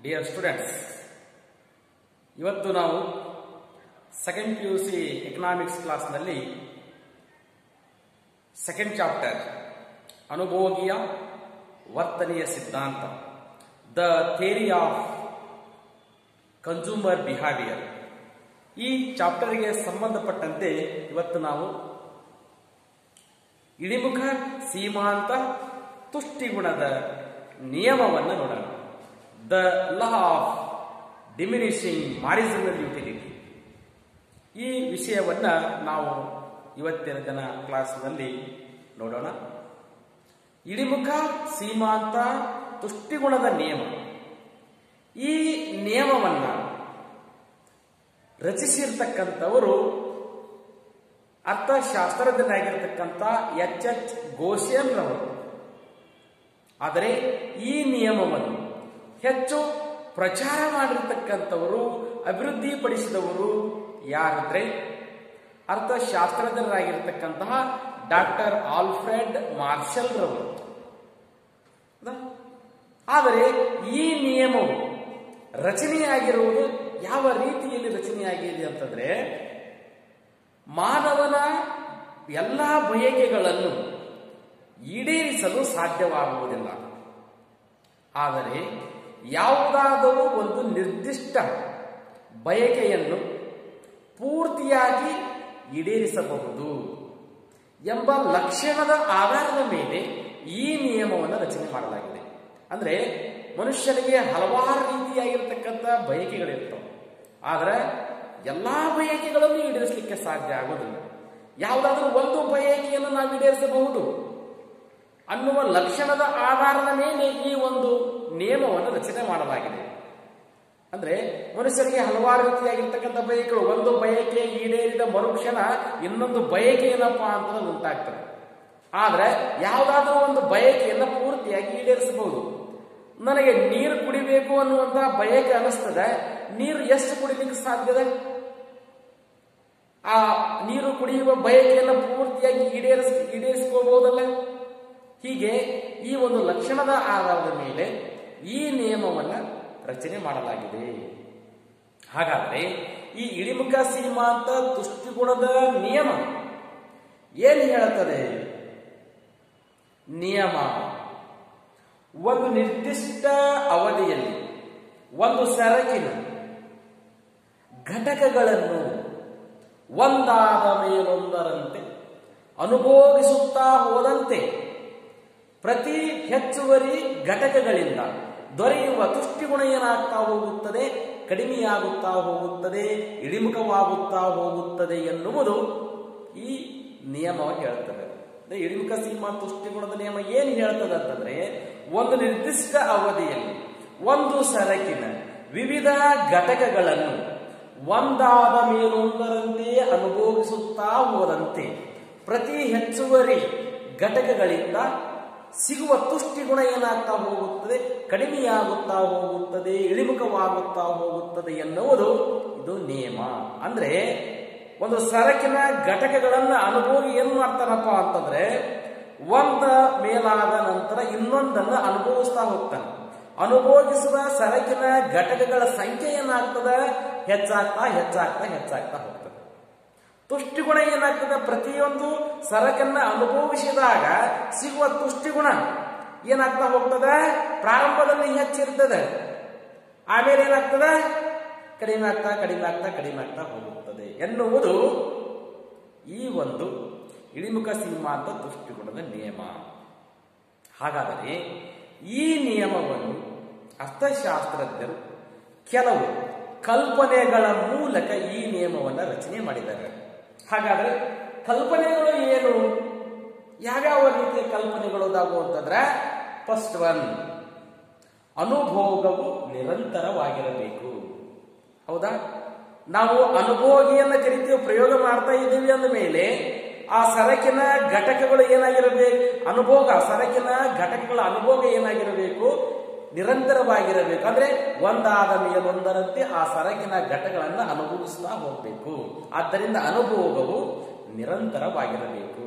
Dear students, ಇವತ್ತು ನಾವು second PUC economics ಕ್ಲಾಸ್ನಲ್ಲಿ ಸೆಕೆಂಡ್ ಚಾಪ್ಟರ್ ಅನುಭೋಗಿಯ ವರ್ತನೆಯ ಸಿದ್ಧಾಂತ, the theory of consumer behaviour, ಈ ಚಾಪ್ಟರ್ಗೆ ಸಂಬಂಧಪಟ್ಟಂತೆ ಇವತ್ತು ನಾವು ಇಳಿಮುಖ ಸೀಮಾಂತ ತುಷ್ಟಿಗುಣದ ನಿಯಮವನ್ನು ನೋಡೋಣ. The law of diminishing marginal utility, ಈ ವಿಷಯವನ್ನ ನಾವು ಇವತ್ತಿನ ಕ್ಲಾಸ್ನಲ್ಲಿ ನೋಡೋಣ. ಇಳಿಮುಖ ಸೀಮಾಂತ ತುಷ್ಟಿಗುಣದ ನಿಯಮ, ಈ ನಿಯಮವನ್ನ ರಚಿಸಿರ್ತಕ್ಕಂಥವರು ಅರ್ಥಶಾಸ್ತ್ರಜ್ಞರಾಗಿರ್ತಕ್ಕಂಥ H.H. ಗೋಶೆನ್ ರವರು. ಆದರೆ ಈ ನಿಯಮವನ್ನು ಹೆಚ್ಚು ಪ್ರಚಾರ ಮಾಡಿರ್ತಕ್ಕಂಥವರು, ಅಭಿವೃದ್ಧಿಪಡಿಸಿದವರು ಯಾರಂದ್ರೆ ಅರ್ಥಶಾಸ್ತ್ರಜ್ಞರಾಗಿರ್ತಕ್ಕಂತಹ ಡಾಕ್ಟರ್ ಆಲ್ಫ್ರೆಡ್ ಮಾರ್ಷಲ್ ರವರು. ಆದರೆ ಈ ನಿಯಮವು ರಚನೆಯಾಗಿರುವುದು ಯಾವ ರೀತಿಯಲ್ಲಿ ರಚನೆಯಾಗಿದೆ ಅಂತಂದ್ರೆ, ಮಾನವನ ಎಲ್ಲ ಬಯಕೆಗಳನ್ನು ಈಡೇರಿಸಲು ಸಾಧ್ಯವಾಗುವುದಿಲ್ಲ. ಆದರೆ ಯಾವುದಾದರೂ ಒಂದು ನಿರ್ದಿಷ್ಟ ಬಯಕೆಯನ್ನು ಪೂರ್ತಿಯಾಗಿ ಈಡೇರಿಸಬಹುದು ಎಂಬ ಲಕ್ಷಣದ ಆಧಾರದ ಮೇಲೆ ಈ ನಿಯಮವನ್ನು ರಚನೆ ಮಾಡಲಾಗಿದೆ. ಅಂದ್ರೆ ಮನುಷ್ಯನಿಗೆ ಹಲವಾರು ರೀತಿಯಾಗಿರ್ತಕ್ಕಂಥ ಬಯಕೆಗಳಿರ್ತವೆ, ಆದರೆ ಎಲ್ಲಾ ಬಯಕೆಗಳನ್ನು ಈಡೇರಿಸಲಿಕ್ಕೆ ಸಾಧ್ಯ ಆಗೋದಿಲ್ಲ. ಯಾವುದಾದ್ರೂ ಒಂದು ಬಯಕೆಯನ್ನು ನಾವು ಈಡೇರಿಸಬಹುದು ಅನ್ನುವ ಲಕ್ಷಣದ ಆಧಾರದ ಮೇಲೆ ಈ ಒಂದು ನಿಯಮವನ್ನು ರಚನೆ ಮಾಡಲಾಗಿದೆ. ಅಂದ್ರೆ ಮನುಷ್ಯರಿಗೆ ಹಲವಾರು ರೀತಿಯಾಗಿರ್ತಕ್ಕಂಥ ಬಯಕೆಗಳು, ಒಂದು ಬಯಕೆ ಈಡೇರಿದ ಮರುಕ್ಷಣ ಇನ್ನೊಂದು ಬಯಕೆ ಏನಪ್ಪಾ ಅಂತ ಉಂಟಾಗ್ತದೆ. ಆದ್ರೆ ಯಾವುದಾದ್ರೂ ಒಂದು ಬಯಕೆಯನ್ನು ಪೂರ್ತಿಯಾಗಿ ಈಡೇರಿಸಬಹುದು. ನನಗೆ ನೀರು ಕುಡಿಬೇಕು ಅನ್ನುವಂತ ಬಯಕೆ ಅನಿಸ್ತದೆ, ನೀರು ಎಷ್ಟು ಕುಡಿಲಿಕ್ಕೆ ಸಾಧ್ಯದ? ಆ ನೀರು ಕುಡಿಯುವ ಬಯಕೆಯನ್ನು ಪೂರ್ತಿಯಾಗಿ ಈಡೇರಿಸಿಕೊಳ್ಳಬಹುದಲ್ಲ? ಹೀಗೆ ಈ ಒಂದು ಲಕ್ಷಣದ ಆಧಾರದ ಮೇಲೆ ಈ ನಿಯಮವನ್ನು ರಚನೆ ಮಾಡಲಾಗಿದೆ. ಹಾಗಾದ್ರೆ ಈ ಇಳಿಮುಖ ಸೀಮಾಂತ ತುಷ್ಟಿಗುಣದ ನಿಯಮ ಏನು ಹೇಳುತ್ತದೆ? ನಿಯಮ ಒಂದು ನಿರ್ದಿಷ್ಟ ಅವಧಿಯಲ್ಲಿ ಒಂದು ಸರಕಿನ ಘಟಕಗಳನ್ನು ಒಂದಾದ ಮೇಲೊಂದರಂತೆ ಅನುಭೋಗಿಸುತ್ತಾ ಹೋದಂತೆ ಪ್ರತಿ ಹೆಚ್ಚುವರಿ ಘಟಕಗಳಿಂದ ದೊರೆಯುವ ತುಷ್ಟಿಗುಣ ಏನಾಗ್ತಾ ಹೋಗುತ್ತದೆ? ಕಡಿಮೆಯಾಗುತ್ತಾ ಹೋಗುತ್ತದೆ, ಇಳಿಮುಖವಾಗುತ್ತಾ ಹೋಗುತ್ತದೆ ಎನ್ನುವುದು ಈ ನಿಯಮ ಹೇಳುತ್ತದೆ. ಇಳಿಮುಖ ಸೀಮಾಂತ ತುಷ್ಟಿಗುಣದ ನಿಯಮ ಏನು ಹೇಳ್ತದೆ ಅಂತಂದ್ರೆ, ಒಂದು ನಿರ್ದಿಷ್ಟ ಅವಧಿಯಲ್ಲಿ ಒಂದು ಸರಕಿನ ವಿವಿಧ ಘಟಕಗಳನ್ನು ಒಂದಾದ ಮೇಲೊಂದರಂತೆ ಅನುಭೋಗಿಸುತ್ತಾ ಹೋದಂತೆ ಪ್ರತಿ ಹೆಚ್ಚುವರಿ ಘಟಕಗಳಿಂದ ಸಿಗುವ ತುಷ್ಟಿಗುಣ ಏನಾಗ್ತಾ ಹೋಗುತ್ತದೆ? ಕಡಿಮೆಯಾಗುತ್ತಾ ಹೋಗುತ್ತದೆ, ಇಳಿಮುಖವಾಗುತ್ತಾ ಹೋಗುತ್ತದೆ ಎನ್ನುವುದು ಇದು ನಿಯಮ. ಅಂದ್ರೆ ಒಂದು ಸರಕಿನ ಘಟಕಗಳನ್ನ ಅನುಭೋಗಿ ಏನ್ ಮಾಡ್ತಾನಪ್ಪ ಅಂತಂದ್ರೆ, ಒಂದ ಮೇಲಾದ ನಂತರ ಇನ್ನೊಂದನ್ನು ಅನುಭವಿಸ್ತಾ ಹೋಗ್ತಾನೆ. ಅನುಭೋಗಿಸುವ ಸರಕಿನ ಘಟಕಗಳ ಸಂಖ್ಯೆ ಏನಾಗ್ತದೆ? ಹೆಚ್ಚಾಗ್ತಾ ಹೆಚ್ಚಾಗ್ತಾ ಹೆಚ್ಚಾಗ್ತಾ ಹೋಗ್ತದೆ. ತುಷ್ಟಿಗುಣ ಏನಾಗ್ತದೆ? ಪ್ರತಿಯೊಂದು ಸರಕನ್ನ ಅನುಭವಿಸಿದಾಗ ಸಿಗುವ ತುಷ್ಟಿಗುಣ ಏನಾಗ್ತಾ ಹೋಗ್ತದೆ? ಪ್ರಾರಂಭದಲ್ಲಿ ಹೆಚ್ಚಿರ್ತದೆ, ಆಮೇಲೆ ಏನಾಗ್ತದೆ? ಕಡಿಮೆ ಆಗ್ತಾ ಕಡಿಮೆ ಆಗ್ತಾ ಕಡಿಮೆ ಆಗ್ತಾ ಹೋಗುತ್ತದೆ ಎನ್ನುವುದು ಈ ಒಂದು ಇಳಿಮುಖ ಸೀಮಾಂತ ತುಷ್ಟಿಗುಣದ ನಿಯಮ. ಹಾಗಾದರೆ ಈ ನಿಯಮವನ್ನು ಅರ್ಥಶಾಸ್ತ್ರಜ್ಞರು ಕೆಲವು ಕಲ್ಪನೆಗಳ ಮೂಲಕ ಈ ನಿಯಮವನ್ನು ರಚನೆ ಮಾಡಿದ್ದಾರೆ. ಹಾಗಾದ್ರೆ ಕಲ್ಪನೆಗಳು ಏನು? ಯಾವ್ಯಾವ ರೀತಿಯ ಕಲ್ಪನೆಗಳು ಅದಾವು ಅಂತಂದ್ರೆ, ಫಸ್ಟ್ ಒನ್, ಅನುಭೋಗವು ನಿರಂತರವಾಗಿರಬೇಕು. ಹೌದಾ? ನಾವು ಅನುಭೋಗಿಯನ್ನ ಕರಿತೀವಿ, ಪ್ರಯೋಗ ಮಾಡ್ತಾ ಇದ್ದೀವಿ ಅಂದ ಮೇಲೆ ಆ ಸರಕಿನ ಘಟಕಗಳು ಏನಾಗಿರಬೇಕು? ಅನುಭೋಗ, ಸರಕಿನ ಘಟಕಗಳ ಅನುಭೋಗ ಏನಾಗಿರಬೇಕು? ನಿರಂತರವಾಗಿರಬೇಕು. ಅಂದ್ರೆ ಒಂದಾದ ಮೇಲೊಂದರಂತೆ ಆ ಸರಕಿನ ಘಟಕಗಳನ್ನು ಅನುಭವಿಸ್ತಾ ಹೋಗಬೇಕು. ಆದ್ದರಿಂದ ಅನುಭೋಗವು ನಿರಂತರವಾಗಿರಬೇಕು.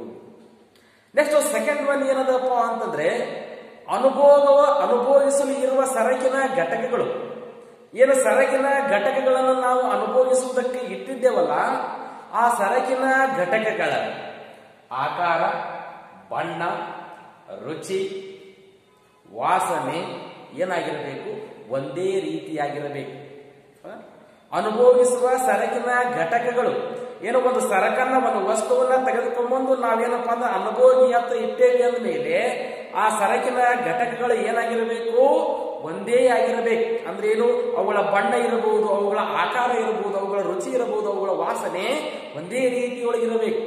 ನೆಕ್ಸ್ಟ್ ಸೆಕೆಂಡ್ ಒನ್ ಏನದಪ್ಪ ಅಂತಂದ್ರೆ, ಅನುಭೋಗಿಸಲು ಇರುವ ಸರಕಿನ ಘಟಕಗಳು ಏನು ಸರಕಿನ ಘಟಕಗಳನ್ನು ನಾವು ಅನುಭವಿಸುವುದಕ್ಕೆ ಇಟ್ಟಿದ್ದೇವಲ್ಲ, ಆ ಸರಕಿನ ಘಟಕಗಳ ಆಕಾರ, ಬಣ್ಣ, ರುಚಿ, ವಾಸನೆ ಏನಾಗಿರಬೇಕು? ಒಂದೇ ರೀತಿಯಾಗಿರಬೇಕು. ಅನುಭವಿಸುವ ಸರಕಿನ ಘಟಕಗಳು ಏನೋ ಒಂದು ಸರಕನ್ನ, ಒಂದು ವಸ್ತುವನ್ನ ತೆಗೆದುಕೊಂಡ್ಬಂದು ನಾವೇನಪ್ಪ ಅಂದ್ರೆ ಅನುಭೋಗಿ ಅಂತ ಇಟ್ಟೇವಿ ಅಂದ ಮೇಲೆ ಆ ಸರಕಿನ ಘಟಕಗಳು ಏನಾಗಿರಬೇಕು? ಒಂದೇ ಆಗಿರಬೇಕು. ಅಂದ್ರೆ ಏನು? ಅವುಗಳ ಬಣ್ಣ ಇರಬಹುದು, ಅವುಗಳ ಆಕಾರ ಇರಬಹುದು, ಅವುಗಳ ರುಚಿ ಇರಬಹುದು, ಅವುಗಳ ವಾಸನೆ ಒಂದೇ ರೀತಿಯೊಳಗಿರಬೇಕು.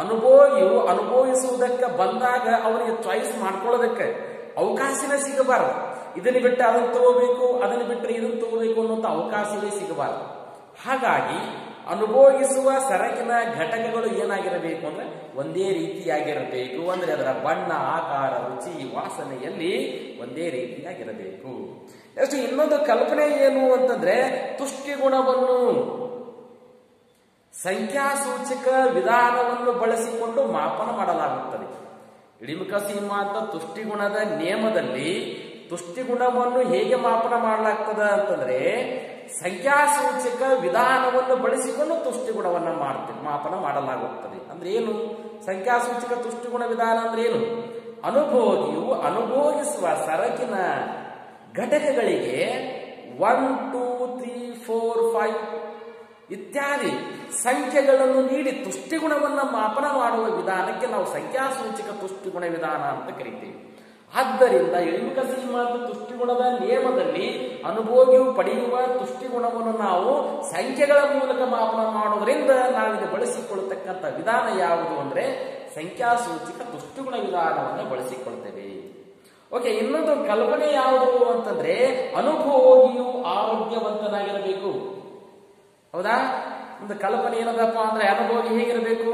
ಅನುಭೋಗಿಯು ಅನುಭವಿಸುವುದಕ್ಕೆ ಬಂದಾಗ ಅವನಿಗೆ ಚಾಯ್ಸ್ ಮಾಡ್ಕೊಳ್ಳೋದಕ್ಕೆ ಅವಕಾಶನೇ ಸಿಗಬಾರದು. ಇದನ್ನು ಬಿಟ್ಟು ಅದನ್ನು ತಗೋಬೇಕು, ಅದನ್ನು ಬಿಟ್ಟರೆ ಇದನ್ನು ತಗೋಬೇಕು ಅನ್ನುವಂಥ ಅವಕಾಶವೇ ಸಿಗಬಾರದು. ಹಾಗಾಗಿ ಅನುಭವಿಸುವ ಸರಕಿನ ಘಟಕಗಳು ಏನಾಗಿರಬೇಕು ಅಂದ್ರೆ ಒಂದೇ ರೀತಿಯಾಗಿರಬೇಕು. ಅಂದ್ರೆ ಅದರ ಬಣ್ಣ, ಆಕಾರ, ರುಚಿ, ವಾಸನೆಯಲ್ಲಿ ಒಂದೇ ರೀತಿಯಾಗಿರಬೇಕು. ಎಷ್ಟು ಇನ್ನೊಂದು ಕಲ್ಪನೆ ಏನು ಅಂತಂದ್ರೆ, ತುಷ್ಟಿಗುಣವನ್ನು ಸಂಖ್ಯಾಸೂಚಕ ವಿಧಾನವನ್ನು ಬಳಸಿಕೊಂಡು ಮಾಪನ ಮಾಡಲಾಗುತ್ತದೆ. ಇಳಿಮುಖ ಸೀಮಾಂತ ತುಷ್ಟಿಗುಣದ ನಿಯಮದಲ್ಲಿ ತುಷ್ಟಿಗುಣವನ್ನು ಹೇಗೆ ಮಾಪನ ಮಾಡಲಾಗ್ತದೆ ಅಂತಂದ್ರೆ, ಸಂಖ್ಯಾಸೂಚಕ ವಿಧಾನವನ್ನು ಬಳಸಿಕೊಂಡು ತುಷ್ಟಿಗುಣವನ್ನು ಮಾಪನ ಮಾಡಲಾಗುತ್ತದೆ. ಅಂದ್ರೆ ಏನು ಸಂಖ್ಯಾಸೂಚಕ ತುಷ್ಟಿಗುಣ ವಿಧಾನ ಅಂದ್ರೆ ಏನು? ಅನುಭೋಗಿಯು ಅನುಭೋಗಿಸುವ ಸರಕಿನ ಘಟಕಗಳಿಗೆ 1, 2, 3, 4, 5 ಇತ್ಯಾದಿ ಸಂಖ್ಯೆಗಳನ್ನು ನೀಡಿ ತುಷ್ಟಿಗುಣವನ್ನು ಮಾಪನ ಮಾಡುವ ವಿಧಾನಕ್ಕೆ ನಾವು ಸಂಖ್ಯಾಸೂಚಕ ತುಷ್ಟಿಗುಣ ವಿಧಾನ ಅಂತ ಕರಿತೀವಿ. ಆದ್ದರಿಂದ ಇಳಿಮುಖ ಸೀಮಾಂತ ತುಷ್ಟಿಗುಣದ ನಿಯಮದಲ್ಲಿ ಅನುಭೋಗಿಯು ಪಡೆಯುವ ತುಷ್ಟಿಗುಣವನ್ನು ನಾವು ಸಂಖ್ಯೆಗಳ ಮೂಲಕ ಮಾಪನ ಮಾಡೋದ್ರಿಂದ ನಾವಿದು ಬಳಸಿಕೊಳ್ಳತಕ್ಕಂಥ ವಿಧಾನ ಯಾವುದು ಅಂದ್ರೆ ಸಂಖ್ಯಾಸೂಚಕ ತುಷ್ಟಿಗುಣ ವಿಧಾನವನ್ನು ಬಳಸಿಕೊಳ್ತೇವೆ. ಓಕೆ, ಇನ್ನೊಂದು ಕಲ್ಪನೆ ಯಾವುದು ಅಂತಂದ್ರೆ, ಅನುಭೋಗಿಯು ಆರೋಗ್ಯವಂತನಾಗಿರಬೇಕು. ಹೌದಾ? ಒಂದು ಕಲ್ಪನೆ ಏನದಪ್ಪ ಅಂದ್ರೆ, ಅನುಭೋಗಿ ಹೇಗಿರಬೇಕು?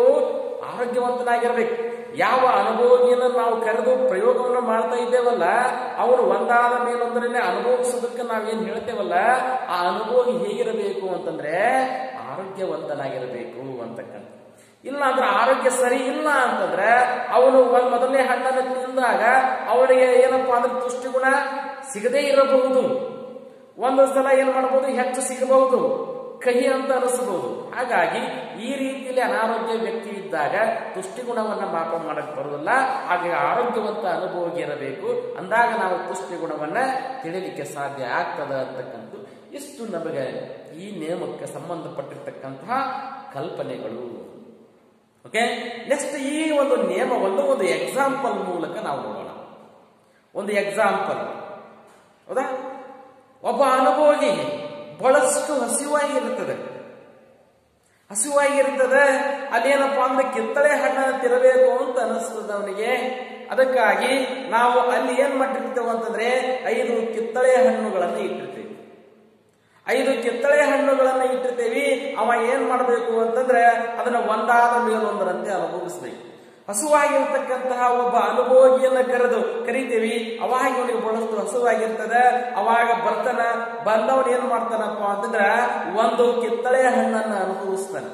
ಆರೋಗ್ಯವಂತನಾಗಿರ್ಬೇಕು. ಯಾವ ಅನುಭೋಗಿಯನ್ನು ನಾವು ಕರೆದು ಪ್ರಯೋಗವನ್ನು ಮಾಡ್ತಾ ಇದ್ದೇವಲ್ಲ, ಅವನು ಒಂದಾದ ಮೇಲೊಂದರನ್ನೇ ಅನುಭವಿಸೋದಕ್ಕೆ ನಾವೇನು ಹೇಳ್ತೇವಲ್ಲ, ಆ ಅನುಭೋಗಿ ಹೇಗಿರಬೇಕು ಅಂತಂದ್ರೆ ಆರೋಗ್ಯವಂತನಾಗಿರಬೇಕು ಅಂತಕ್ಕಂಥ. ಇಲ್ಲ ಅಂದ್ರೆ ಆರೋಗ್ಯ ಸರಿ ಇಲ್ಲ ಅಂತಂದ್ರೆ ಅವನು ಮೊದಲನೇ ಹಣ್ಣನ್ನು ತಿಂದಾಗ ಅವನಿಗೆ ಏನಪ್ಪಾ ಅಂದ್ರೆ ತುಷ್ಟಿಗುಣ ಸಿಗದೇ ಇರಬಹುದು. ಒಂದು ಸಲ ಏನ್ ಮಾಡಬಹುದು, ಹೆಚ್ಚು ಸಿಗಬಹುದು, ಕಹಿ ಅಂತ ಅನಿಸಬಹುದು. ಹಾಗಾಗಿ ಈ ರೀತಿಯಲ್ಲಿ ಅನಾರೋಗ್ಯ ವ್ಯಕ್ತಿ ಇದ್ದಾಗ ತುಷ್ಟಿಗುಣವನ್ನ ಮಾಪನ ಮಾಡಕ್ ಬರುವುದಿಲ್ಲ. ಹಾಗಾಗಿ ಆರೋಗ್ಯವಂತ ಅನುಭೋಗಿ ಇರಬೇಕು. ಅಂದಾಗ ನಾವು ತುಷ್ಟಿಗುಣವನ್ನ ತಿಳಿಲಿಕ್ಕೆ ಸಾಧ್ಯ ಆಗ್ತದ ಅಂತಕ್ಕಂಥ ಇಷ್ಟು ನಮಗೆ ಈ ನಿಯಮಕ್ಕೆ ಸಂಬಂಧಪಟ್ಟಿರ್ತಕ್ಕಂತಹ ಕಲ್ಪನೆಗಳು. ಓಕೆ, ನೆಕ್ಸ್ಟ್ ಈ ಒಂದು ನಿಯಮವನ್ನು ಒಂದು ಎಕ್ಸಾಂಪಲ್ ಮೂಲಕ ನಾವು ನೋಡೋಣ. ಒಂದು ಎಕ್ಸಾಂಪಲ್, ಹೌದಾ? ಒಬ್ಬ ಅನುಭೋಗಿ ಬಹಳಷ್ಟು ಹಸಿವಾಗಿರುತ್ತದೆ. ಅಲ್ಲೇನಪ್ಪಾ ಅಂದ್ರೆ ಕಿತ್ತಳೆ ಹಣ್ಣನ್ನು ತಿನ್ನಬೇಕು ಅಂತ ಅನಿಸ್ತದೆ ಅವನಿಗೆ. ಅದಕ್ಕಾಗಿ ನಾವು ಅಲ್ಲಿ ಏನ್ ಮಾಡಿರ್ತೇವೆ ಅಂತಂದ್ರೆ 5 ಕಿತ್ತಳೆ ಹಣ್ಣುಗಳನ್ನು ಇಟ್ಟಿರ್ತೀವಿ. 5 ಕಿತ್ತಳೆ ಹಣ್ಣುಗಳನ್ನು ಇಟ್ಟಿರ್ತೀವಿ. ಅವ ಏನ್ ಮಾಡಬೇಕು ಅಂತಂದ್ರೆ ಅದನ್ನ ಒಂದಾದ ಮೇಲೊಂದರಂತೆ ಅನುಭವಿಸ್ಬೇಕು. ಹಸುವಾಗಿರ್ತಕ್ಕಂತಹ ಒಬ್ಬ ಅನುಭೋಗಿಯನ್ನ ಕರಿತೀವಿ. ಅವಾಗ ಇವನಿಗೆ ಬಹಳಷ್ಟು ಹಸುವಾಗಿರ್ತದೆ. ಅವಾಗ ಬಂದವನು ಏನ್ ಮಾಡ್ತಾನಪ್ಪ ಅಂತಂದ್ರ ಒಂದು ಕಿತ್ತಳೆ ಹಣ್ಣನ್ನು ಅನುಭವಿಸ್ತಾನೆ.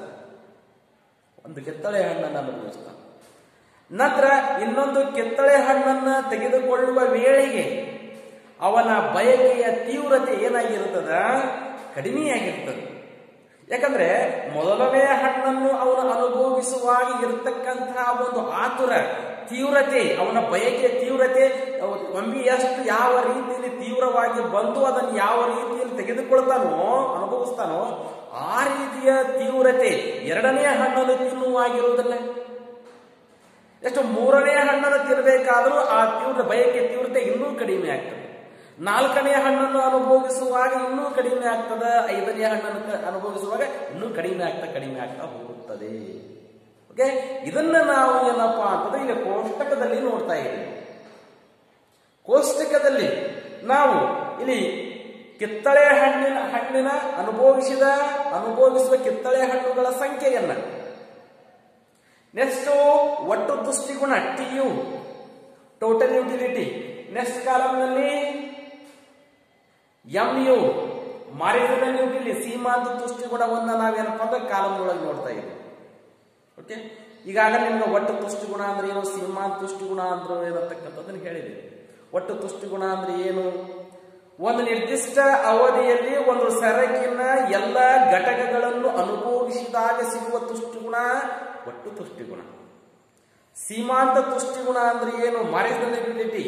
ನಂತರ ಇನ್ನೊಂದು ಕಿತ್ತಳೆ ಹಣ್ಣನ್ನ ತೆಗೆದುಕೊಳ್ಳುವ ವೇಳೆಗೆ ಅವನ ಬಯಕೆಯ ತೀವ್ರತೆ ಏನಾಗಿರ್ತದ? ಕಡಿಮೆಯಾಗಿರ್ತದೆ. ಯಾಕಂದ್ರೆ ಮೊದಲನೇ ಹಣ್ಣನ್ನು ಅವನು ಅನುಭವಿಸುವಾಗ ಇರತಕ್ಕಂತಹ ಒಂದು ಆತುರ, ತೀವ್ರತೆ, ಅವನ ಬಯಕೆಯ ತೀವ್ರತೆ ಒಮ್ಮೆ ಎಷ್ಟು ಯಾವ ರೀತಿಯಲ್ಲಿ ತೀವ್ರವಾಗಿ ಬಂದು ಅದನ್ನು ಯಾವ ರೀತಿಯಲ್ಲಿ ತೆಗೆದುಕೊಳ್ತಾನೋ, ಅನುಭವಿಸ್ತಾನೋ, ಆ ರೀತಿಯ ತೀವ್ರತೆ ಎರಡನೇ ಹಣ್ಣನ್ನು ತಿನ್ನುವಾಗಿರುವುದಿಲ್ಲ. ಎಷ್ಟು ಮೂರನೇ ಹಣ್ಣನ್ನು ತಿನ್ನಬೇಕಾದರೂ ಆ ಬಯಕೆಯ ತೀವ್ರತೆ ಇನ್ನೂ ಕಡಿಮೆ ಆಗ್ತದೆ. 4ನೇ ಹಣ್ಣನ್ನು ಅನುಭವಿಸುವಾಗ ಇನ್ನೂ ಕಡಿಮೆ ಆಗ್ತದೆ. 5ನೇ ಹಣ್ಣನ್ನು ಅನುಭವಿಸುವಾಗ ಇನ್ನೂ ಕಡಿಮೆ ಆಗ್ತಾ ಹೋಗುತ್ತದೆ. ಓಕೆ, ಇದನ್ನ ನಾವು ಏನಪ್ಪಾ ಅಂತಂದ್ರೆ ಇಲ್ಲಿ ಕೋಷ್ಟಕದಲ್ಲಿ ನೋಡ್ತಾ ಇದ್ದೀವಿ. ಕೋಷ್ಟಕದಲ್ಲಿ ನಾವು ಇಲ್ಲಿ ಕಿತ್ತಳೆ ಹಣ್ಣಿನ ಅನುಭವಿಸುವ ಕಿತ್ತಳೆ ಹಣ್ಣುಗಳ ಸಂಖ್ಯೆಯನ್ನ, ನೆಕ್ಸ್ಟ್ ಒಟ್ಟು ತುಷ್ಟಿಗುಣ TU, ಟೋಟಲ್ ಯುಟಿಲಿಟಿ, ನೆಕ್ಸ್ಟ್ ಕಾಲಂನಲ್ಲಿ MU, ಮಾರ್ಜಿನಲ್ ಯುಟಿಲಿಟಿ, ಸೀಮಾಂತ ತುಷ್ಟಿಗುಣವನ್ನ ನಾವೇನಪ್ಪ ಅಂದ್ರೆ ಕಾಲಂ ಒಳಗೆ ನೋಡ್ತಾ ಇದ್ದೀವಿ. ಓಕೆ, ಈಗಾಗಲೇ ನಿಮ್ಗೆ ಒಟ್ಟು ತುಷ್ಟಿಗುಣ ಅಂದ್ರೆ ಏನು, ಸೀಮಾಂತ ತುಷ್ಟಿಗುಣ ಅಂದ್ರೆ ಏನಂತಕ್ಕಂಥದ್ದನ್ನು ಹೇಳಿದೆ. ಒಟ್ಟು ತುಷ್ಟಿಗುಣ ಅಂದ್ರೆ ಏನು? ಒಂದು ನಿರ್ದಿಷ್ಟ ಅವಧಿಯಲ್ಲಿ ಒಂದು ಸರಕಿನ ಎಲ್ಲ ಘಟಕಗಳನ್ನು ಅನುಭವಿಸಿದಾಗ ಸಿಗುವ ತುಷ್ಟಿಗುಣ ಒಟ್ಟು ತುಷ್ಟಿಗುಣ. ಸೀಮಾಂತ ತುಷ್ಟಿಗುಣ ಅಂದ್ರೆ ಏನು? ಮಾರ್ಜಿನಲಿಟಿ.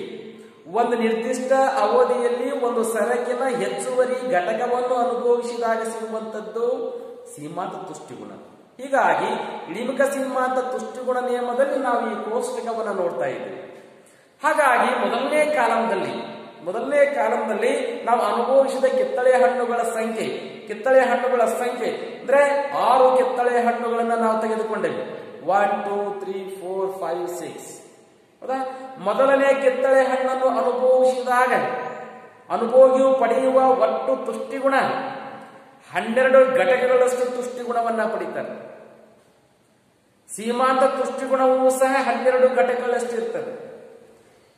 ಒಂದು ನಿರ್ದಿಷ್ಟ ಅವಧಿಯಲ್ಲಿ ಒಂದು ಸರಕಿನ ಹೆಚ್ಚುವರಿ ಘಟಕವನ್ನು ಅನುಭವಿಸಿದಾಗ ಸಿಗುವಂತದ್ದು ಸೀಮಾಂತ ತುಷ್ಟಿಗುಣ. ಹೀಗಾಗಿ ಇಳಿಮುಖ ಸೀಮಾಂತ ತುಷ್ಟಿಗುಣ ನಿಯಮದಲ್ಲಿ ನಾವು ಈ ಕೋಷ್ಟಕವನ್ನು ನೋಡ್ತಾ ಇದ್ದೇವೆ. ಹಾಗಾಗಿ ಮೊದಲನೇ ಕಾಲಂದಲ್ಲಿ ನಾವು ಅನುಭವಿಸಿದ ಕಿತ್ತಳೆ ಹಣ್ಣುಗಳ ಸಂಖ್ಯೆ ಅಂದ್ರೆ 6 ಕಿತ್ತಳೆ ಹಣ್ಣುಗಳನ್ನ ನಾವು ತೆಗೆದುಕೊಂಡೆವು. 1 2 3 4 5 6. ಹೌದಾ? ಮೊದಲನೇ ಕಿತ್ತಳೆ ಹಣ್ಣನ್ನು ಅನುಭವಿಸಿದಾಗ ಅನುಭೋಗಿಯು ಪಡೆಯುವ ಒಟ್ಟು ತುಷ್ಟಿಗುಣ 12 ಘಟಕಗಳಷ್ಟು ತುಷ್ಟಿಗುಣವನ್ನ ಪಡೀತಾರೆ. ಸೀಮಾಂತ ತುಷ್ಟಿಗುಣವೂ ಸಹ 12 ಘಟಕಗಳಷ್ಟು ಇರ್ತದೆ.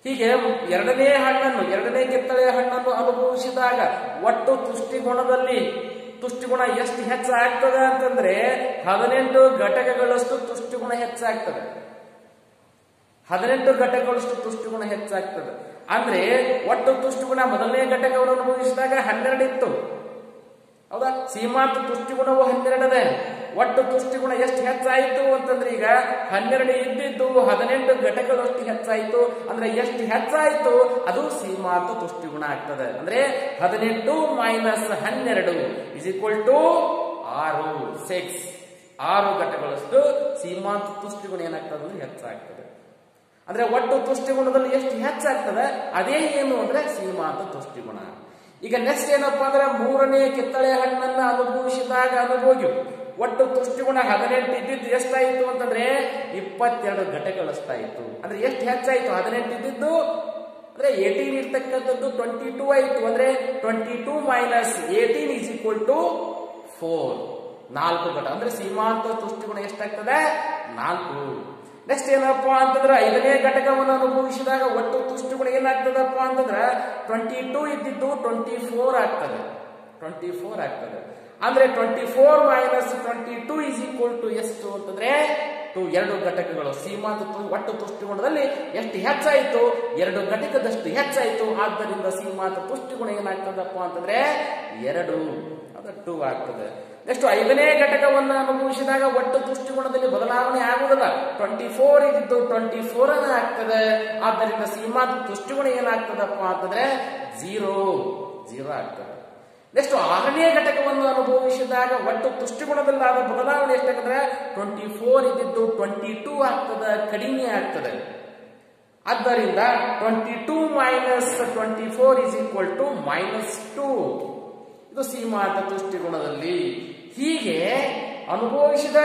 ಹೀಗೆ ಎರಡನೇ ಕಿತ್ತಳೆ ಹಣ್ಣನ್ನು ಅನುಭವಿಸಿದಾಗ ಒಟ್ಟು ತುಷ್ಟಿಗುಣ ಎಷ್ಟು ಹೆಚ್ಚಾಗ್ತದೆ ಅಂತಂದ್ರೆ 18 ಘಟಕಗಳಷ್ಟು ತುಷ್ಟಿಗುಣ ಹೆಚ್ಚಾಗ್ತದೆ. 18 ಘಟಕಗಳಷ್ಟು ತುಷ್ಟಿಗುಣ ಹೆಚ್ಚಾಗ್ತದೆ. ಅಂದ್ರೆ ಒಟ್ಟು ತುಷ್ಟಿಗುಣ ಮೊದಲನೇ ಘಟಕವನ್ನು ಅನುಭವಿಸಿದಾಗ 12 ಇತ್ತು. ಹೌದಾ? ಸೀಮಾಂತ ತುಷ್ಟಿಗುಣವು 12 ಇದೆ. ಒಟ್ಟು ತುಷ್ಟಿಗುಣ ಎಷ್ಟು ಹೆಚ್ಚಾಯಿತು ಅಂತಂದ್ರೆ ಈಗ 12 ಇದ್ದಿದ್ದು 18 ಘಟಕಗಳಷ್ಟು ಹೆಚ್ಚಾಯಿತು. ಅಂದ್ರೆ ಎಷ್ಟು ಹೆಚ್ಚಾಯಿತು ಅದು ಸೀಮಾಂತ ತುಷ್ಟಿಗುಣ ಆಗ್ತದೆ. ಅಂದ್ರೆ 18 ಮೈನಸ್ 12 ಇಸ್ ಈಕ್ವಲ್ ಟು 6 ಘಟಕಗಳಷ್ಟು ಸೀಮಾಂತ ತುಷ್ಟಿಗುಣ ಏನಾಗ್ತದೆ ಅಂದ್ರೆ ಹೆಚ್ಚಾಗ್ತದೆ. ಅಂದ್ರೆ ಒಟ್ಟು ತುಷ್ಟಿಗುಣದಲ್ಲಿ ಎಷ್ಟು ಹೆಚ್ಚಾಗ್ತದೆ ಅದೇ ಏನು ಅಂದ್ರೆ ಸೀಮಾಂತ ತುಷ್ಟಿಗುಣ. ಈಗ ನೆಕ್ಸ್ಟ್ ಏನಪ್ಪಾ ಅಂದ್ರೆ ಮೂರನೇ ಕಿತ್ತಳೆ ಹಣ್ಣನ್ನ ಅನುಭವಿಸಿದಾಗ ಒಟ್ಟು ತುಷ್ಟಿಗುಣ 18 ಇದ್ದಿದ್ದು ಎಷ್ಟಾಯಿತು ಅಂತಂದ್ರೆ 22 ಘಟಕಗಳಷ್ಟಾಯಿತು. ಅಂದ್ರೆ ಎಷ್ಟು ಹೆಚ್ಚಾಯಿತು? 18 ಇದ್ದಿದ್ದು ಅಂದ್ರೆ 18 ಇರ್ತಕ್ಕಂಥದ್ದು 22 ಆಯಿತು. ಅಂದ್ರೆ 22 ಮೈನಸ್ 18 ಇಸ್ ಈಕ್ವಲ್ ಟು 4 ಘಟಕ. ಅಂದ್ರೆ ಸೀಮಾಂತ ತುಷ್ಟಿಗುಣ ಎಷ್ಟಾಗ್ತದೆ? 4. ನೆಕ್ಸ್ಟ್ ಏನಪ್ಪಾ ಅಂತಂದ್ರೆ 5ನೇ ಘಟಕವನ್ನು ಅನುಭವಿಸಿದಾಗ ಒಟ್ಟು ತುಷ್ಟಿಗುಣ ಏನಾಗ್ತದಪ್ಪ ಅಂತಂದ್ರೆ 22 ಇದ್ದಿದ್ದು 24 ಆಗ್ತದೆ. ಅಂದ್ರೆ 24 ಮೈನಸ್ 22 ಇಸ್ ಈಕ್ವಲ್ ಟು ಎಷ್ಟು ಅಂತಂದ್ರೆ 2 ಘಟಕಗಳು. ಸೀಮಾಂತ ಒಟ್ಟು ತುಷ್ಟಿಗುಣದಲ್ಲಿ ಎಷ್ಟು ಹೆಚ್ಚಾಯಿತು? 2 ಘಟಕದಷ್ಟು ಹೆಚ್ಚಾಯಿತು. ಆದ್ದರಿಂದ ಸೀಮಾಂತ ತುಷ್ಟಿಗುಣ ಏನಾಗ್ತದಪ್ಪ ಅಂತಂದ್ರೆ 2, ಅದು 2 ಆಗ್ತದೆ. ನೆಕ್ಸ್ಟ್ 5ನೇ ಘಟಕವನ್ನು ಅನುಭವಿಸಿದಾಗ ಒಟ್ಟು ತುಷ್ಟಿಗುಣದಲ್ಲಿ ಬದಲಾವಣೆ ಆಗುವುದಿಲ್ಲ. 24 ಇದ್ದಿದ್ದು 24 ಆಗ್ತದೆ. ಆದ್ದರಿಂದ ಸೀಮಾಂತ ತುಷ್ಟಿಗುಣ ಏನಾಗ್ತದಪ್ಪ ಅಂತಂದ್ರೆ 0 ಆಗ್ತದೆ. ನೆಕ್ಸ್ಟ್ 6ನೇ ಘಟಕವನ್ನು ಅನುಭವಿಸಿದಾಗ ಒಟ್ಟು ತುಷ್ಟಿಗುಣದಲ್ಲಾದ ಬದಲಾವಣೆ ಎಷ್ಟಾಗ್ತದೆ? 24 ಇದ್ದಿದ್ದು 22 ಆಗ್ತದೆ, ಕಡಿಮೆ ಆಗ್ತದೆ. ಆದ್ದರಿಂದ 22 ಮೈನಸ್ 24 ಇಸ್ ಈಕ್ವಲ್ ಟು -2. ಇದು ಸೀಮಾಂತ ತುಷ್ಟಿಗುಣದಲ್ಲಿ. ಹೀಗೆ ಅನುಭವಿಸಿದ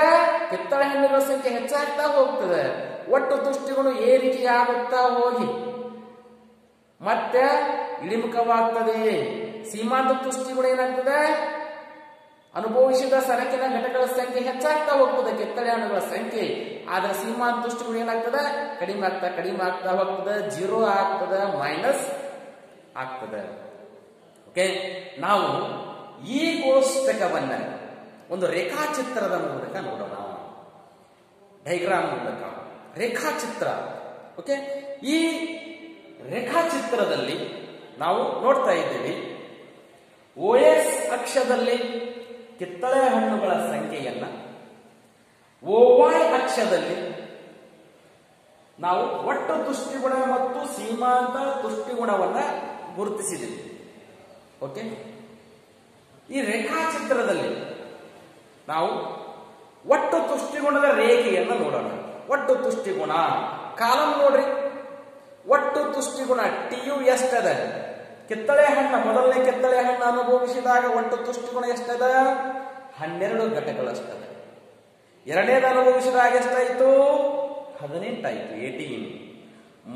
ಕಿತ್ತಳೆ ಹಣ್ಣುಗಳ ಸಂಖ್ಯೆ ಹೆಚ್ಚಾಗ್ತಾ ಹೋಗ್ತದೆ. ಒಟ್ಟು ತುಷ್ಟಿಗುಣ ಏರಿಕೆಯಾಗುತ್ತಾ ಹೋಗಿ ಮತ್ತೆ ಇಳಿಮುಖವಾಗ್ತದೆ. ಸೀಮಾಂತ ತುಷ್ಟಿಗುಣ ಏನಾಗ್ತದೆ? ಅನುಭವಿಸಿದ ಸರಕಿನ ಘಟಕಗಳ ಸಂಖ್ಯೆ ಹೆಚ್ಚಾಗ್ತಾ ಹೋಗ್ತದೆ, ಕಿತ್ತಳೆ ಹಣ್ಣುಗಳ ಸಂಖ್ಯೆ. ಆದ್ರೆ ಸೀಮಾಂತ ತುಷ್ಟಿಗುಣ ಏನಾಗ್ತದೆ? ಕಡಿಮೆ ಆಗ್ತಾ ಹೋಗ್ತದೆ. 0 ಆಗ್ತದೆ, ಮೈನಸ್ ಆಗ್ತದೆ. ಓಕೆ, ನಾವು ಈ ಕೋಷ್ಟಕವನ್ನ ಒಂದು ರೇಖಾಚಿತ್ರದ ಮೂಲಕ ನೋಡೋಣ. ಡೈಗ್ರಾಮ್ ಮೂಲಕ ರೇಖಾಚಿತ್ರ. ಓಕೆ, ಈ ರೇಖಾಚಿತ್ರದಲ್ಲಿ ನಾವು ನೋಡ್ತಾ ಇದ್ದೀವಿ OS ಅಕ್ಷದಲ್ಲಿ ಕಿತ್ತಳೆ ಹಣ್ಣುಗಳ ಸಂಖ್ಯೆಯನ್ನ, OY ಅಕ್ಷದಲ್ಲಿ ನಾವು ಒಟ್ಟು ತುಷ್ಟಿಗುಣ ಮತ್ತು ಸೀಮಾಂತ ತುಷ್ಟಿಗುಣವನ್ನ ಗುರುತಿಸಿದ್ದೀವಿ. ಓಕೆ, ಈ ರೇಖಾಚಿತ್ರದಲ್ಲಿ ನಾವು ಒಟ್ಟು ತುಷ್ಟಿಗುಣದ ರೇಖೆಯನ್ನು ನೋಡೋಣ. ಒಟ್ಟು ತುಷ್ಟಿಗುಣ ಕಾಲಂ ನೋಡ್ರಿ. ಒಟ್ಟು ತುಷ್ಟಿಗುಣ TU ಎಷ್ಟದ? ಕಿತ್ತಳೆ ಹಣ್ಣು, ಮೊದಲನೇ ಕಿತ್ತಳೆ ಹಣ್ಣು ಅನುಭವಿಸಿದಾಗ ಒಟ್ಟು ತುಷ್ಟಿಗುಣ ಎಷ್ಟದ? 12 ಘಟಕಗಳಷ್ಟದ. ಎರಡನೇದು ಅನುಭವಿಸಿದಾಗ ಎಷ್ಟಾಯಿತು? 18 ಆಯಿತು, 18.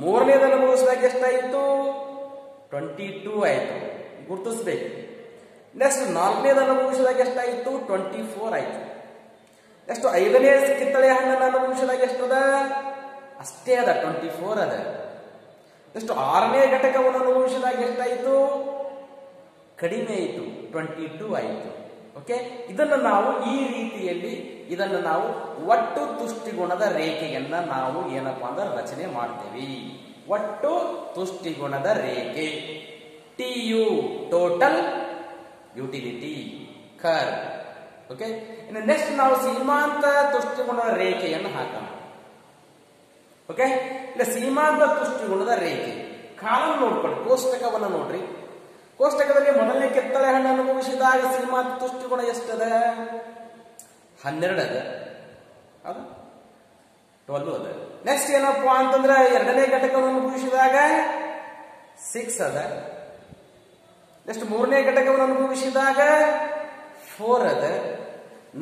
ಮೂರನೇದು ಅನುಭವಿಸಿದಾಗ ಎಷ್ಟಾಯಿತು? 22 ಆಯಿತು, ಗುರುತಿಸ್ಬೇಕು. ನೆಕ್ಸ್ಟ್ 4ನೇದು ಅನುಭವಿಸಿದಾಗ ಎಷ್ಟಾಯಿತು? 24 ಆಯಿತು. ನೆಕ್ಸ್ಟ್ 5ನೇ ಕಿತ್ತಳೆ ಹಣ್ಣನ್ನು ಅನುಭವಿಸಿದಾಗ ಎಷ್ಟದ? ಅಷ್ಟೇ ಅದ, 24 ಅದ. ನೆಕ್ಸ್ಟ್ 6ನೇ ಘಟಕವನ್ನು ಅನುಭವಿಸಿದಾಗ ಎಷ್ಟಾಯಿತು? ಕಡಿಮೆ ಆಯಿತು, 22 ಆಯಿತು. ಓಕೆ, ಇದನ್ನು ನಾವು ಈ ರೀತಿಯಲ್ಲಿ ನಾವು ಒಟ್ಟು ತುಷ್ಟಿಗುಣದ ರೇಖೆಯನ್ನ ನಾವು ಏನಪ್ಪಾ ಅಂದ್ರೆ ರಚನೆ ಮಾಡ್ತೇವೆ. ಒಟ್ಟು ತುಷ್ಟಿಗುಣದ ರೇಖೆ. TU total utility curve. Okay, ಇನ್ನು ನೆಕ್ಸ್ಟ್ ನಾವು ಸೀಮಾಂತ ತುಷ್ಟಿಗುಣದ ರೇಖೆಯನ್ನು ಹಾಕೋಣ. ಓಕೆ, ಇಲ್ಲ ಸೀಮಾಂತ ತುಷ್ಟಿಗುಣದ ರೇಖೆ ಕಾಲಂ ನೋಡ್ಕೊಳ್ಳಿ, ಕೋಷ್ಟಕವನ್ನು ನೋಡ್ರಿ. ಕೋಷ್ಟಕದಲ್ಲಿ ಮೊದಲನೇ ಕಿತ್ತಳೆ ಹಣ್ಣು ಅನುಭವಿಸಿದಾಗ ಸೀಮಾಂತ ತುಷ್ಟಿಗುಣ ಎಷ್ಟದ? 12 ಅದ. ಹೌದಾ? 12 ಅದ. ನೆಕ್ಸ್ಟ್ ಏನಪ್ಪಾ ಅಂತಂದ್ರೆ ಎರಡನೇ ಘಟಕವನ್ನು ಅನುಭವಿಸಿದಾಗ 6 ಅದ. ನೆಕ್ಸ್ಟ್ ಮೂರನೇ ಘಟಕವನ್ನು ಅನುಭವಿಸಿದಾಗ 4 ಅದ.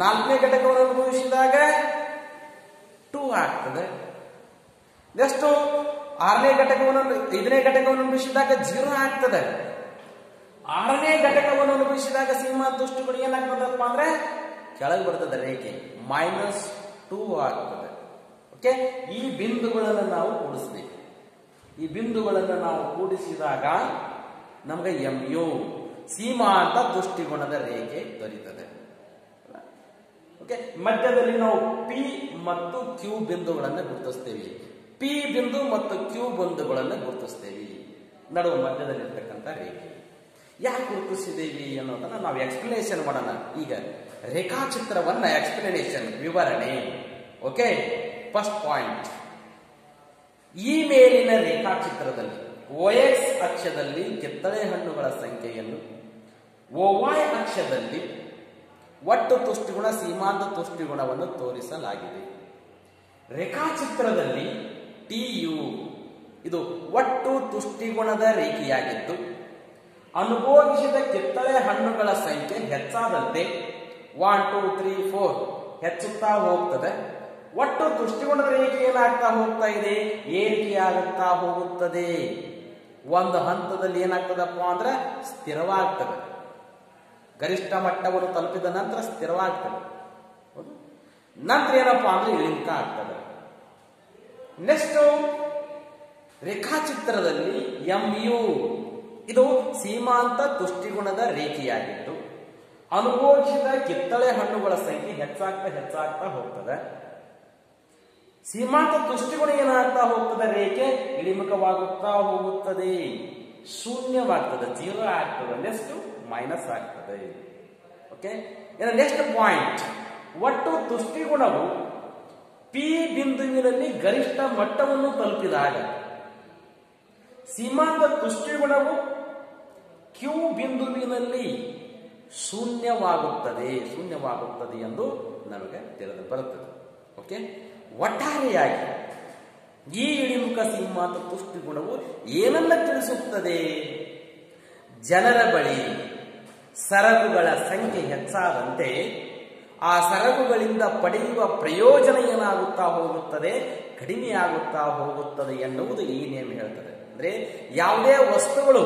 ನಾಲ್ಕನೇ ಘಟಕವನ್ನು ಅನುಭವಿಸಿದಾಗ 2 ಆಗ್ತದೆ. ನೆಕ್ಸ್ಟ್ ಐದನೇ ಘಟಕವನ್ನು ಅನುಭವಿಸಿದಾಗ 0 ಆಗ್ತದೆ. ಆರನೇ ಘಟಕವನ್ನು ಅನುಭವಿಸಿದಾಗ ಸೀಮಾಂತ ತುಷ್ಟಿಗುಣ ಏನಾಗ್ತದಪ್ಪ ಅಂದ್ರೆ ಕೆಳಗೆ ಬರ್ತದೆ ರೇಖೆ, -2 ಆಗ್ತದೆ. ಓಕೆ, ಈ ಬಿಂದುಗಳನ್ನು ನಾವು ಕೂಡಿಸ್ಬೇಕು. ಈ ಬಿಂದುಗಳನ್ನು ನಾವು ಕೂಡಿಸಿದಾಗ ನಮ್ಗೆ MU ಸೀಮಾಂತ ತುಷ್ಟಿಗುಣದ ರೇಖೆ ದೊರೀತದೆ. ಓಕೆ, ಮಧ್ಯದಲ್ಲಿ ನಾವು P ಮತ್ತು Q ಬಿಂದುಗಳನ್ನು ಗುರುತಿಸ್ತೇವೆ. P ಬಿಂದು ಮತ್ತು Q ಬಿಂದುಗಳನ್ನು ಗುರುತಿಸ್ತೇವೆ. ನಡುವೆ ಮಧ್ಯದಲ್ಲಿರ್ತಕ್ಕಂಥ ರೇಖೆ ಯಾಕೆ ಗುರುತಿಸಿದ್ದೇವೆ ಅನ್ನೋದನ್ನ ನಾವು ಎಕ್ಸ್ಪ್ಲನೇಷನ್ ಮಾಡೋಣ. ಈಗ ರೇಖಾಚಿತ್ರವನ್ನ ಎಕ್ಸ್ಪ್ಲನೇಷನ್ ವಿವರಣೆ. ಓಕೆ, ಫಸ್ಟ್ ಪಾಯಿಂಟ್, ಈ ಮೇಲಿನ ರೇಖಾಚಿತ್ರದಲ್ಲಿ OX ಅಕ್ಷದಲ್ಲಿ ಕಿತ್ತಳೆ ಹಣ್ಣುಗಳ ಸಂಖ್ಯೆಯನ್ನು, OY ಅಕ್ಷದಲ್ಲಿ ಒಟ್ಟು ತುಷ್ಟಿಗುಣ ಸೀಮಾಂತ ತುಷ್ಟಿಗುಣವನ್ನು ತೋರಿಸಲಾಗಿದೆ. ರೇಖಾಚಿತ್ರದಲ್ಲಿ TU ಇದು ಒಟ್ಟು ತುಷ್ಟಿಗುಣದ ರೇಖೆಯಾಗಿದ್ದು ಅನುಭೋಗಿಸಿದ ಕಿತ್ತಳೆ ಹಣ್ಣುಗಳ ಸಂಖ್ಯೆ ಹೆಚ್ಚಾದಂತೆ 1 2 3 4 ಹೆಚ್ಚುತ್ತಾ ಹೋಗ್ತದೆ. ಒಟ್ಟು ತುಷ್ಟಿಗುಣದ ರೇಖೆ ಏನಾಗ್ತಾ ಹೋಗ್ತಾ ಇದೆ? ಏರಿಕೆಯಾಗುತ್ತಾ ಹೋಗುತ್ತದೆ. ಒಂದು ಹಂತದಲ್ಲಿ ಏನಾಗ್ತದಪ್ಪ ಅಂದ್ರೆ ಸ್ಥಿರವಾಗ್ತದೆ. ಗರಿಷ್ಠ ಮಟ್ಟವನ್ನು ತಲುಪಿದ ನಂತರ ಸ್ಥಿರವಾಗ್ತದೆ. ನಂತರ ಏನಪ್ಪಾ ಅಂದ್ರೆ ಇಳಿಮುಖ ಆಗ್ತದೆ. ನೆಕ್ಸ್ಟ್ ರೇಖಾಚಿತ್ರದಲ್ಲಿ MU ಇದು ಸೀಮಾಂತ ತುಷ್ಟಿಗುಣದ ರೇಖೆಯಾಗಿದ್ದು ಅನುಭೋಗಿಸಿದ ಕಿತ್ತಳೆ ಹಣ್ಣುಗಳ ಸಂಖ್ಯೆ ಹೆಚ್ಚಾಗ್ತಾ ಹೋಗ್ತದೆ. ಸೀಮಾಂತ ತುಷ್ಟಿಗುಣ ಏನಾಗ್ತಾ ಹೋಗ್ತದೆ? ರೇಖೆ ಇಳಿಮುಖವಾಗುತ್ತಾ ಹೋಗುತ್ತದೆ, ಶೂನ್ಯವಾಗ್ತದೆ, 0 ಆಗ್ತದೆ. ನೆಕ್ಸ್ಟ್ ಮೈನಸ್ ಆಗ್ತದೆ. ಓಕೆ, ನೆಕ್ಸ್ಟ್ ಪಾಯಿಂಟ್, ಒಟ್ಟು ತುಷ್ಟಿಗುಣವು P ಬಿಂದುವಿನಲ್ಲಿ ಗರಿಷ್ಠ ಮಟ್ಟವನ್ನು ತಲುಪಿದಾಗ ಸೀಮಾಂತ ತುಷ್ಟಿಗುಣವು Q ಬಿಂದುವಿನಲ್ಲಿ ಶೂನ್ಯವಾಗುತ್ತದೆ ಎಂದು ನಮಗೆ ತಿಳಿದು ಬರುತ್ತದೆ. ಓಕೆ, ಒಟ್ಟಾರೆಯಾಗಿ ಈ ಇಳಿಮುಖ ಸೀಮಾಂತ ತುಷ್ಟಿಗುಣವು ಏನನ್ನ ತಿಳಿಸುತ್ತದೆ? ಜನರ ಬಳಿ ಸರಕುಗಳ ಸಂಖ್ಯೆ ಹೆಚ್ಚಾದಂತೆ ಆ ಸರಕುಗಳಿಂದ ಪಡೆಯುವ ಪ್ರಯೋಜನ ಏನಾಗುತ್ತಾ ಹೋಗುತ್ತದೆ? ಕಡಿಮೆಯಾಗುತ್ತಾ ಹೋಗುತ್ತದೆ ಎನ್ನುವುದು ಈ ನಿಯಮ ಹೇಳ್ತದೆ. ಅಂದ್ರೆ ಯಾವುದೇ ವಸ್ತುಗಳು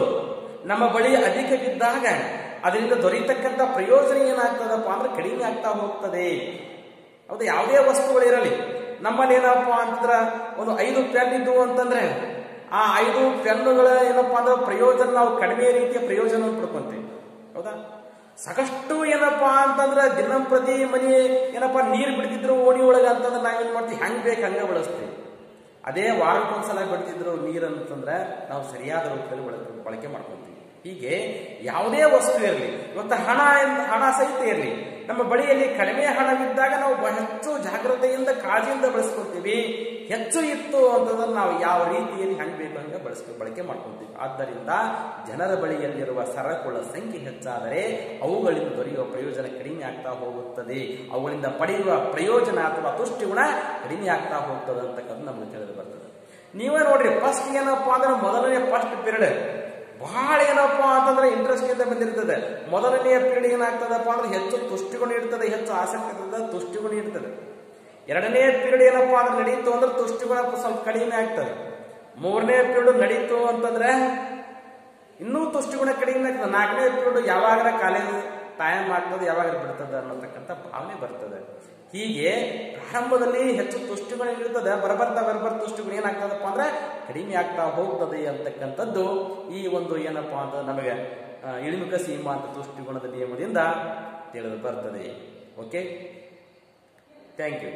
ನಮ್ಮ ಬಳಿ ಅಧಿಕವಿದ್ದಾಗ ಅದರಿಂದ ದೊರೆಯತಕ್ಕಂಥ ಪ್ರಯೋಜನ ಏನಾಗ್ತದಪ್ಪ ಅಂದ್ರೆ ಕಡಿಮೆ ಆಗ್ತಾ ಹೋಗ್ತದೆ. ಹೌದು, ಯಾವುದೇ ವಸ್ತುಗಳಿರಲಿ, ನಮ್ಮಲ್ಲಿ ಏನಪ್ಪಾ ಅಂತಂದ್ರ ಒಂದು 5 ಪೆನ್ ಇದ್ವು ಅಂತಂದ್ರೆ ಆ 5 ಪೆನ್ನುಗಳ ಏನಪ್ಪಾ ಅಂದ್ರೆ ಪ್ರಯೋಜನ ನಾವು ಕಡಿಮೆ ರೀತಿಯ ಪ್ರಯೋಜನ ಪಡ್ಕೊಂತೀವಿ. ಹೌದಾ? ಸಾಕಷ್ಟು ಏನಪ್ಪಾ ಅಂತಂದ್ರೆ ದಿನಂಪ್ರತಿ ಮನೆ ಏನಪ್ಪಾ ನೀರು ಬಿಡ್ತಿದ್ರು ಓಣಿ ಒಳಗ ಅಂತಂದ್ರೆ ನಾವೇನ್ ಮಾಡ್ತೀವಿ? ಹೆಂಗ್ ಬೇಕು ಹಂಗೆ ಬಳಸ್ತೀವಿ. ಅದೇ ವಾರಕ್ಕೊಂದ್ಸಲ ಬಿಡ್ತಿದ್ರು ನೀರು ಅಂತಂದ್ರೆ ನಾವು ಸರಿಯಾದ ರೂಪದಲ್ಲಿ ಬಳಕೆ ಮಾಡ್ಕೊಂತೀವಿ. ಹೀಗೆ ಯಾವುದೇ ವಸ್ತು ಇರಲಿ, ಇವತ್ತು ಹಣ ಸಹಿತ ಇರಲಿ, ನಮ್ಮ ಬಳಿಯಲ್ಲಿ ಕಡಿಮೆ ಹಣವಿದ್ದಾಗ ನಾವು ಹೆಚ್ಚು ಜಾಗ್ರತೆಯಿಂದ ಕಾಳಜಿಯಿಂದ ಬಳಸ್ಕೊಳ್ತೀವಿ. ಹೆಚ್ಚು ಇತ್ತು ಅಂತಂದ್ರೆ ನಾವು ಯಾವ ರೀತಿಯಲ್ಲಿ ಹೆಂಗ್ ಬೇಕು ಹಂಗೆ ಬಳಕೆ ಮಾಡ್ಕೊಳ್ತೀವಿ. ಆದ್ದರಿಂದ ಜನರ ಬಳಿಯಲ್ಲಿರುವ ಸರಕುಗಳ ಸಂಖ್ಯೆ ಹೆಚ್ಚಾದರೆ ಅವುಗಳಿಂದ ದೊರೆಯುವ ಪ್ರಯೋಜನ ಕಡಿಮೆ ಆಗ್ತಾ ಹೋಗುತ್ತದೆ. ಅವುಗಳಿಂದ ಪಡೆಯುವ ಪ್ರಯೋಜನ ಅಥವಾ ತುಷ್ಟಿಗುಣ ಕಡಿಮೆ ಆಗ್ತಾ ಹೋಗ್ತದೆ ಅಂತಕ್ಕಂಥ ನಮ್ಗೆ ತಿಳಿದು ಬರ್ತದೆ. ನೀವೇ ನೋಡ್ರಿ, ಫಸ್ಟ್ ಏನಪ್ಪಾ ಅಂದ್ರೆ ಮೊದಲನೇ ಫಸ್ಟ್ ಪೀರಿಯಡ್ ಬಹಳ ಏನಪ್ಪಾ ಅಂತಂದ್ರೆ ಇಂಟ್ರೆಸ್ಟ್ ಇಂದ ಬಂದಿರ್ತದೆ. ಮೊದಲನೆಯ ಪೀರಿಯಡ್ ಏನಾಗ್ತದಪ್ಪ ಅಂದ್ರೆ ಹೆಚ್ಚು ತುಷ್ಟಿಗುಣ ಇರ್ತದೆ, ಹೆಚ್ಚು ಆಸಕ್ತಿ ಇರ್ತದೆ, ತುಷ್ಟಿಗುಣ ಇರ್ತದೆ. ಎರಡನೇ ಪೀರಿಯಡ್ ಏನಪ್ಪಾ ಅಂದ್ರೆ ನಡೀತು ಅಂದ್ರೆ ತುಷ್ಟಿಗುಣ ಸ್ವಲ್ಪ ಕಡಿಮೆ ಆಗ್ತದೆ. ಮೂರನೇ ಪೀರಿಯಡ್ ನಡೀತು ಅಂತಂದ್ರೆ ಇನ್ನೂ ತುಷ್ಟಿಗುಣ ಕಡಿಮೆ ಆಗ್ತದೆ. ನಾಲ್ಕನೇ ಪೀರಿಯಡ್ ಯಾವಾಗ ಕಾಲೇಜ್ ಟೈಮ್ ಆಗ್ತದೆ, ಯಾವಾಗ ಬಿಡ್ತದೆ ಅನ್ನತಕ್ಕಂಥ ಭಾವನೆ ಬರ್ತದೆ. ಹೀಗೆ ಪ್ರಾರಂಭದಲ್ಲಿ ಹೆಚ್ಚು ತುಷ್ಟಿಗುಣ ಇರ್ತದೆ, ಬರ್ಬರ್ತಾ ತುಷ್ಟಿಗುಣ ಏನಾಗ್ತದಪ್ಪ ಅಂದ್ರೆ ಕಡಿಮೆ ಆಗ್ತಾ ಹೋಗ್ತದೆ ಅಂತಕ್ಕಂಥದ್ದು ಈ ಒಂದು ಏನಪ್ಪಾ ಅಂತ ನಮಗೆ ಇಳಿಮುಖ ಸೀಮಾಂತ ತುಷ್ಟಿಗುಣದ ನಿಯಮದಿಂದ ತಿಳಿದು ಬರ್ತದೆ. Okay, thank you.